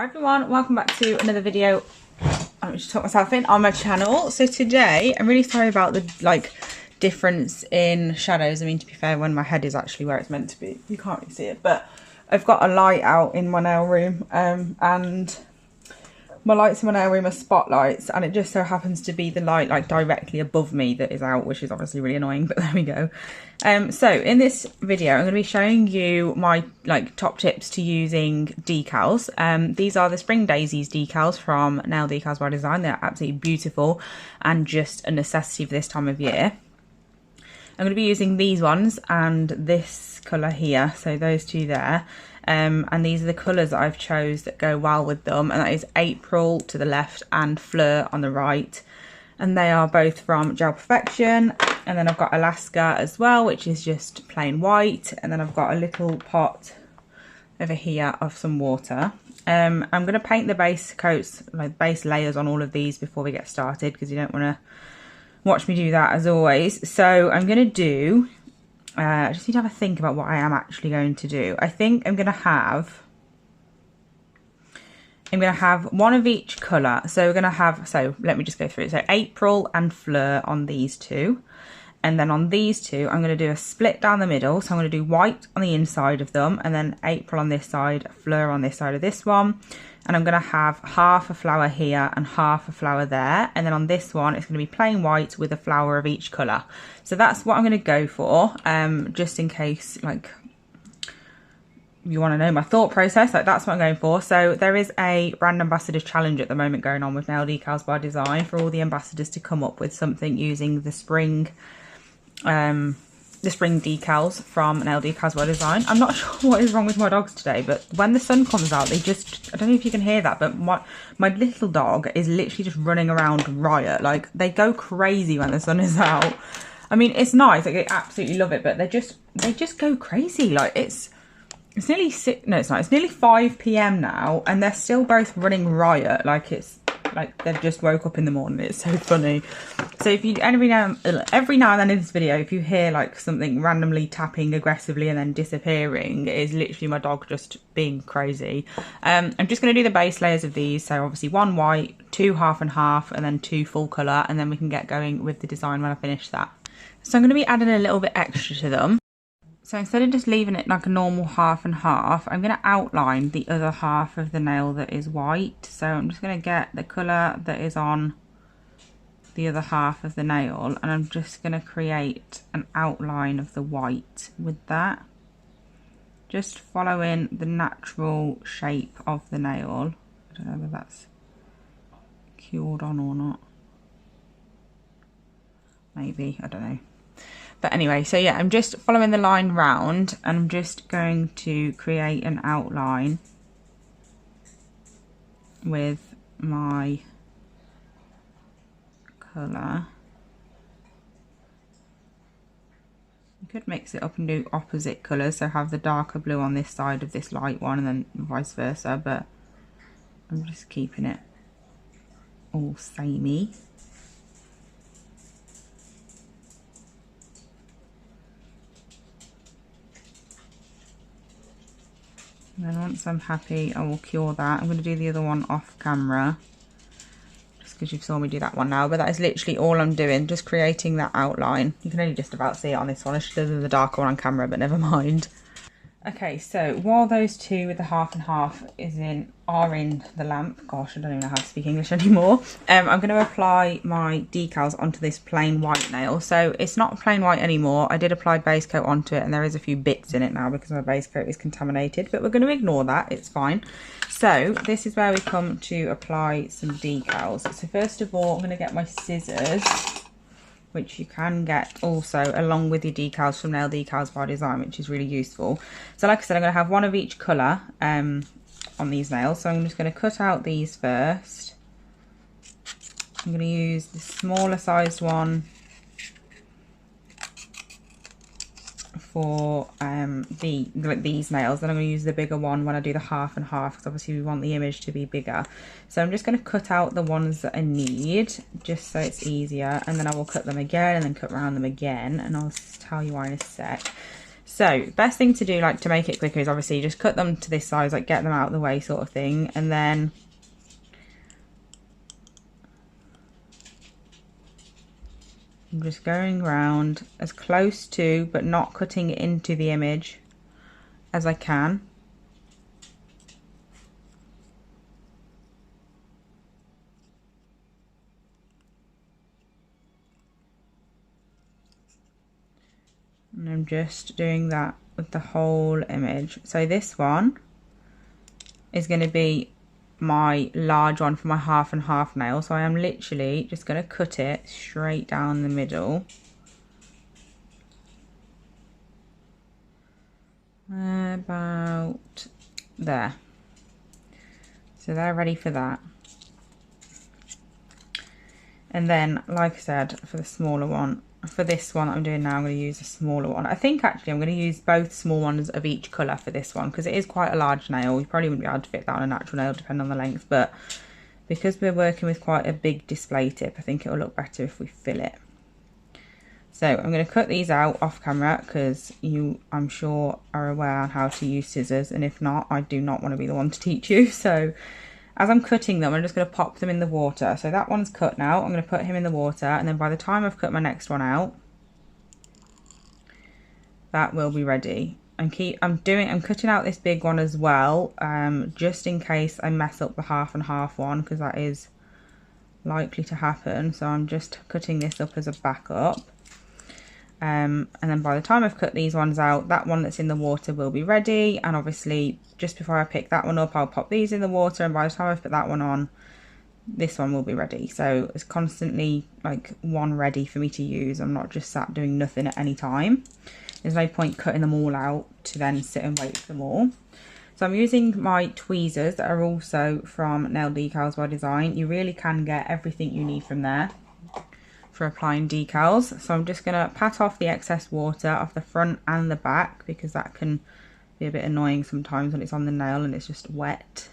Hi everyone, welcome back to another video. I'm just talking myself in on my channel. So today, I'm really sorry about the difference in shadows. I mean, to be fair, when my head is actually where it's meant to be, you can't really see it. But I've got a light out in my nail room, and my lights in my nail room are spotlights, and it just so happens to be the light like directly above me that is out, which is obviously really annoying, but there we go. So in this video I'm going to be showing you my top tips to using decals. These are the Spring Daisies decals from Nail Decals by Design. They're absolutely beautiful and just a necessity for this time of year. I'm going to be using these ones and this colour here, so those two there. And these are the colours that I've chose that go well with them, and that is April to the left and Fleur on the right, and they are both from Gel Perfection. And then I've got Alaska as well, which is just plain white, and then I've got a little pot over here of some water. I'm going to paint the base coats, base layers on all of these before we get started, because you don't want to watch me do that as always. So I'm going to do I just need to have a think about what I am actually going to do. I think I'm going to have one of each colour. So we're going to have, so let me just go through it. So April and Fleur on these two. And then on these two, I'm going to do a split down the middle. So I'm going to do white on the inside of them, and then April on this side, Fleur on this side of this one. And I'm going to have half a flower here and half a flower there. And then on this one, it's going to be plain white with a flower of each colour. So that's what I'm going to go for, just in case, you want to know my thought process, that's what I'm going for. So there is a brand ambassador challenge at the moment going on with Nail Decals by Design for all the ambassadors to come up with something using the spring decals from Nail Decals by Design. I'm not sure what is wrong with my dogs today, but when the sun comes out, they just, I don't know if you can hear that, but my little dog is literally just running around riot. They go crazy when the sun is out. I mean, it's nice, they absolutely love it, but they just go crazy. It's nearly it's nearly 5 p.m. now, and they're still both running riot. They've just woke up in the morning. It's so funny. So if you every now and then in this video, if you hear something randomly tapping aggressively and then disappearing, it is literally my dog just being crazy. I'm just going to do the base layers of these. So obviously 1 white, 2 half and half, and then 2 full colour, and then we can get going with the design when I finish that. So I'm going to be adding a little bit extra to them. So instead of just leaving it like a normal half and half, I'm going to outline the other half of the nail that is white. So I'm just going to get the colour that is on the other half of the nail, and I'm just going to create an outline of the white with that. Just following the natural shape of the nail. I don't know whether that's cured on or not. Maybe, I don't know. But anyway, so yeah, I'm just following the line round, and I'm just going to create an outline with my colour. You could mix it up and do opposite colours, so have the darker blue on this side of this light one and then vice versa, but I'm just keeping it all samey. And then once I'm happy, I will cure that. I'm going to do the other one off camera, just because you've saw me do that one now. But that is literally all I'm doing, just creating that outline. You can only just about see it on this one. I should have done the darker one on camera, but never mind. Okay, so while those two with the half and half are in the lamp, gosh, I don't even know how to speak English anymore. I'm going to apply my decals onto this plain white nail. So it's not plain white anymore. I did apply base coat onto it, and there is a few bits in it now because my base coat is contaminated, but we're going to ignore that. It's fine. So this is where we come to apply some decals. So first of all, I'm going to get my scissors, which you can get also along with your decals from Nail Decals by Design, which is really useful. So like I said, I'm going to have one of each colour on these nails. So I'm just going to cut out these first. I'm going to use the smaller sized one for these nails. Then I'm going to use the bigger one when I do the half and half, because obviously we want the image to be bigger. So I'm just going to cut out the ones that I need, just so it's easier, and then I will cut them again and then cut around them again, and I'll tell you why in a sec. So best thing to do, like to make it quicker, is obviously just cut them to this size, like get them out of the way sort of thing, and then I'm just going around as close to, but not cutting it into the image as I can. And I'm just doing that with the whole image. So this one is going to be my large one for my half and half nail. So I am literally just going to cut it straight down the middle. About there. So they're ready for that. And then, like I said, for the smaller one, for this one that I'm doing now, I'm going to use a smaller one. I think actually I'm going to use both small ones of each colour for this one, because it is quite a large nail. You probably wouldn't be able to fit that on a natural nail, depending on the length, but because we're working with quite a big display tip, I think it'll look better if we fill it. So I'm going to cut these out off camera, because you, I'm sure, are aware on how to use scissors, and if not, I do not want to be the one to teach you. So as I'm cutting them, I'm just going to pop them in the water. So that one's cut now. I'm going to put him in the water, and then by the time I've cut my next one out, that will be ready. And I'm cutting out this big one as well, just in case I mess up the half and half one, because that is likely to happen. So I'm just cutting this up as a backup. And then by the time I've cut these ones out, that one that's in the water will be ready. And obviously, just before I pick that one up, I'll pop these in the water. And by the time I've put that one on, this one will be ready. So it's constantly like one ready for me to use. I'm not just sat doing nothing at any time. There's no point cutting them all out to then sit and wait for them all. So I'm using my tweezers that are also from Nail Decals by Design. You really can get everything you need from there for applying decals. So I'm just going to pat off the excess water off the front and the back, because that can be a bit annoying sometimes when it's on the nail and it's just wet.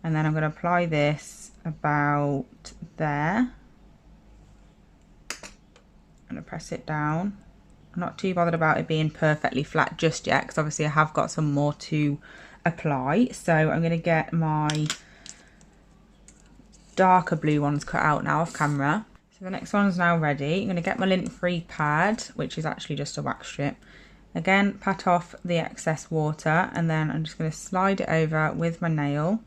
And then I'm going to apply this about there. I'm going to press it down. I'm not too bothered about it being perfectly flat just yet, because obviously I have got some more to apply. So I'm going to get my darker blue ones cut out now off camera. So the next one's now ready. I'm going to get my lint-free pad, which is actually just a wax strip. Again, pat off the excess water, and then I'm just going to slide it over with my nail.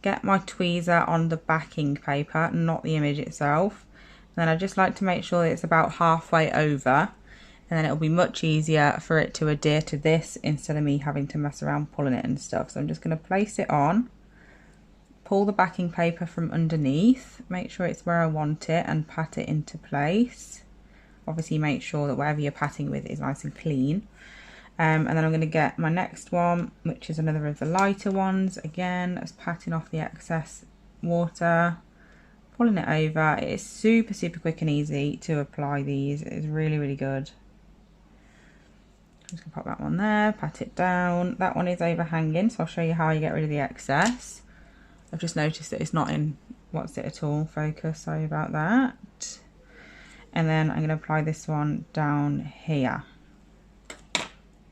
Get my tweezer on the backing paper, not the image itself. And then I just like to make sure that it's about halfway over, and then it'll be much easier for it to adhere to this instead of me having to mess around pulling it and stuff. So I'm just going to place it on. Pull the backing paper from underneath, make sure it's where I want it, and pat it into place. Obviously make sure that whatever you're patting with is nice and clean. And then I'm going to get my next one, which is another of the lighter ones. Again, just patting off the excess water, pulling it over. It is super, super quick and easy to apply these. It is really, really good. I'm just going to pop that one there, pat it down. That one is overhanging, so I'll show you how you get rid of the excess. I've just noticed that it's not in what's it at all focus, sorry about that. And then I'm going to apply this one down here,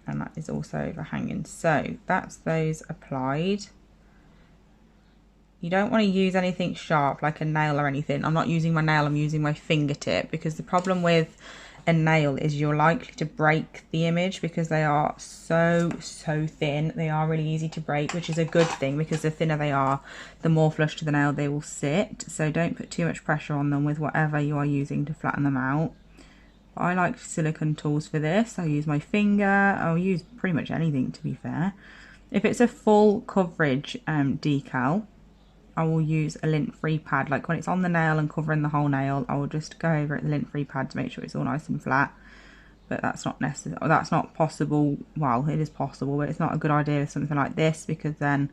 and that is also overhanging. So that's those applied. You don't want to use anything sharp like a nail or anything. I'm not using my nail, I'm using my fingertip, because the problem with a nail is you're likely to break the image, because they are so thin. They are really easy to break, which is a good thing, because the thinner they are, the more flush to the nail they will sit. So don't put too much pressure on them with whatever you are using to flatten them out. But I like silicone tools for this. I use my finger. I'll use pretty much anything, to be fair. If it's a full coverage decal, I will use a lint-free pad. Like when it's on the nail and covering the whole nail, I will just go over it with a lint-free pad to make sure it's all nice and flat. But that's not necessary. That's not possible. Well, it is possible, but it's not a good idea with something like this, because then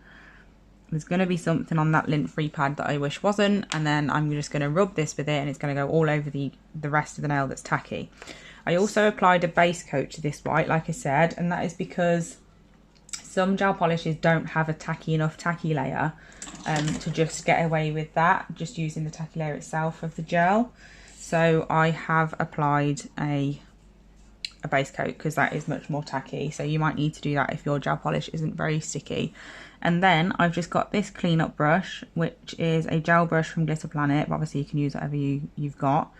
there's going to be something on that lint-free pad that I wish wasn't, and then I'm just going to rub this with it, and it's going to go all over the rest of the nail that's tacky. I also applied a base coat to this white, like I said, and that is because some gel polishes don't have a tacky enough tacky layer to just get away with that, just using the tacky layer itself of the gel. So I have applied a a base coat, because that is much more tacky. So you might need to do that if your gel polish isn't very sticky. And then I've just got this cleanup brush, which is a gel brush from Glitter Planet, but obviously you can use whatever you've got.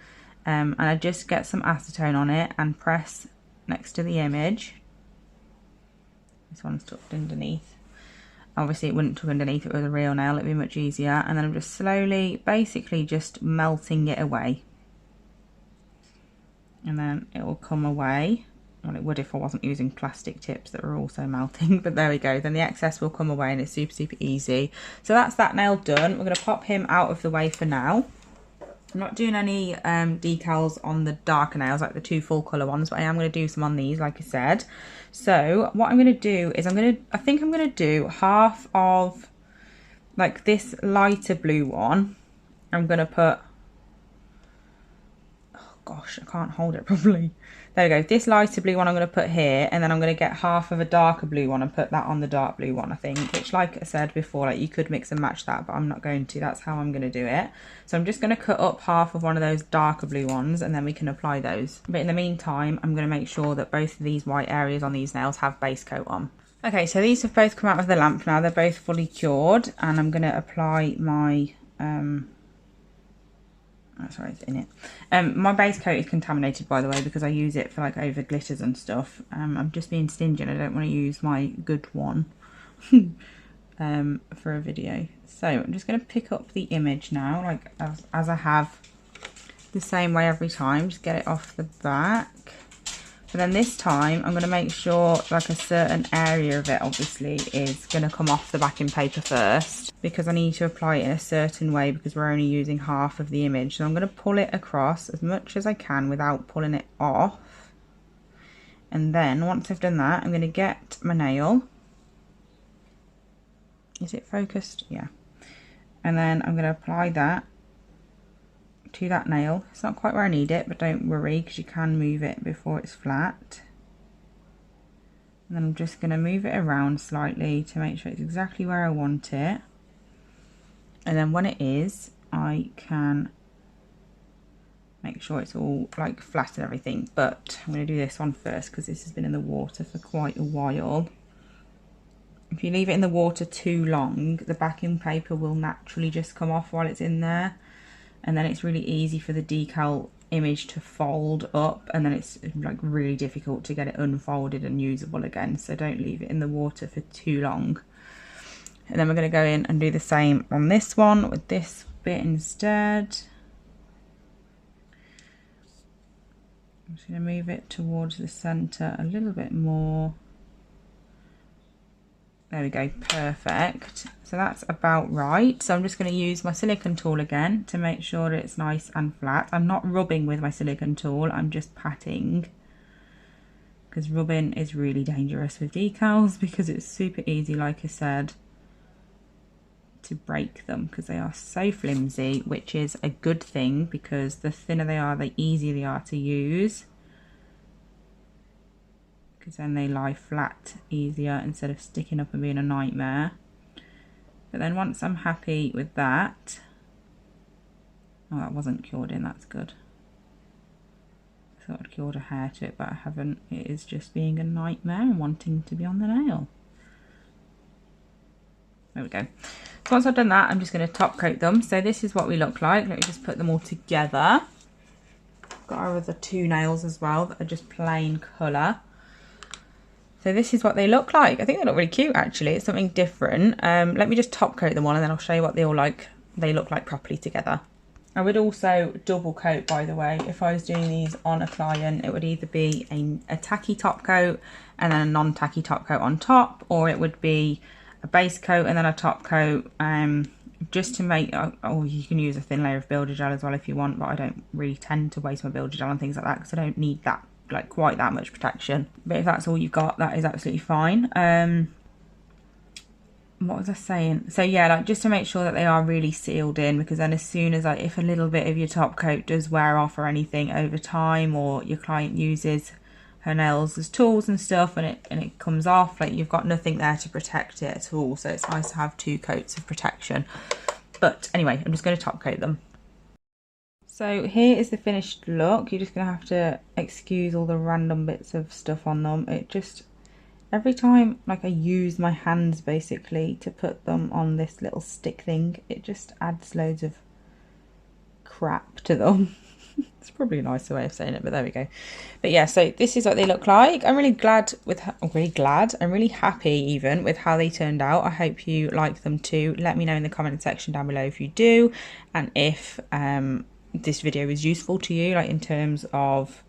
And I just get some acetone on it and press next to the image. This one's tucked underneath. Obviously it wouldn't tuck underneath if it was a real nail, it'd be much easier. And then I'm just slowly, basically just melting it away. And then it will come away. Well, it would if I wasn't using plastic tips that are also melting, but there we go. Then the excess will come away and it's super, super easy. So that's that nail done. We're going to pop him out of the way for now. I'm not doing any decals on the darker nails, like the 2 full colour ones, but I am going to do some on these, like I said. So what I'm going to do is I think I'm going to do half of like this lighter blue one. I'm going to put, oh gosh, I can't hold it properly. There we go. This lighter blue one I'm going to put here, and then I'm going to get half of a darker blue one and put that on the dark blue one, I think, which, like I said before, like you could mix and match that, but I'm not going to. That's how I'm going to do it. So I'm just going to cut up half of one of those darker blue ones, and then we can apply those. But in the meantime, I'm going to make sure that both of these white areas on these nails have base coat on. Okay, so these have both come out of the lamp now. They're both fully cured, and I'm going to apply my oh, sorry, it's in it. My base coat is contaminated, by the way, because I use it for like over glitters and stuff. I'm just being stingy and I don't want to use my good one for a video. So I'm just going to pick up the image now, like as I have the same way every time. Just get it off the back. But then this time I'm going to make sure like a certain area of it obviously is going to come off the backing paper first, because I need to apply it in a certain way because we're only using half of the image. So I'm going to pull it across as much as I can without pulling it off. And then once I've done that, I'm going to get my nail. Is it focused? Yeah. And then I'm going to apply that to that nail. It's not quite where I need it, but don't worry, because you can move it before it's flat. And then I'm just going to move it around slightly to make sure it's exactly where I want it. And then when it is, I can make sure it's all like flat and everything. But I'm going to do this one first because this has been in the water for quite a while. If you leave it in the water too long, the backing paper will naturally just come off while it's in there. And then it's really easy for the decal image to fold up, and then it's like really difficult to get it unfolded and usable again. So don't leave it in the water for too long. And then we're going to go in and do the same on this one with this bit instead. I'm just going to move it towards the centre a little bit more. There we go, perfect. So that's about right. So I'm just going to use my silicone tool again to make sure that it's nice and flat. I'm not rubbing with my silicone tool, I'm just patting, because rubbing is really dangerous with decals because it's super easy, like I said, to break them because they are so flimsy, which is a good thing because the thinner they are, the easier they are to use, because then they lie flat easier instead of sticking up and being a nightmare. But then once I'm happy with that, oh, that wasn't cured in, that's good. I thought I'd cured a hair to it, but I haven't. It is just being a nightmare and wanting to be on the nail. There we go. So once I've done that, I'm just going to top coat them. So this is what we look like. Let me just put them all together. Got our other 2 nails as well that are just plain colour. So this is what they look like. I think they look really cute actually. It's something different. Let me just top coat them on and then I'll show you what they look like properly together. I would also double coat, by the way. If I was doing these on a client, it would either be a tacky top coat and then a non-tacky top coat on top, or it would be a base coat and then a top coat, just to make, oh, you can use a thin layer of builder gel as well if you want, but I don't really tend to waste my builder gel on things like that because I don't need that, like quite that much protection. But if that's all you've got, that is absolutely fine. What was I saying? So yeah, like just to make sure that they are really sealed in, because then as soon as if a little bit of your top coat does wear off or anything over time, or your client uses her nails as tools and stuff and it comes off, like you've got nothing there to protect it at all. So it's nice to have 2 coats of protection. But anyway, I'm just going to top coat them. So here is the finished look. You're just going to have to excuse all the random bits of stuff on them. It just, every time like I use my hands basically to put them on this little stick thing, it just adds loads of crap to them. It's probably a nicer way of saying it, but there we go. But yeah, so this is what they look like. I'm really glad with, I'm really happy even with how they turned out. I hope you like them too. Let me know in the comment section down below if you do, and if this video is useful to you, like in terms of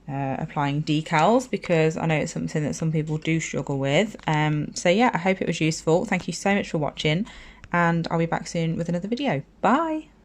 applying decals, because I know it's something that some people do struggle with. So yeah, I hope it was useful. Thank you so much for watching, and I'll be back soon with another video. Bye.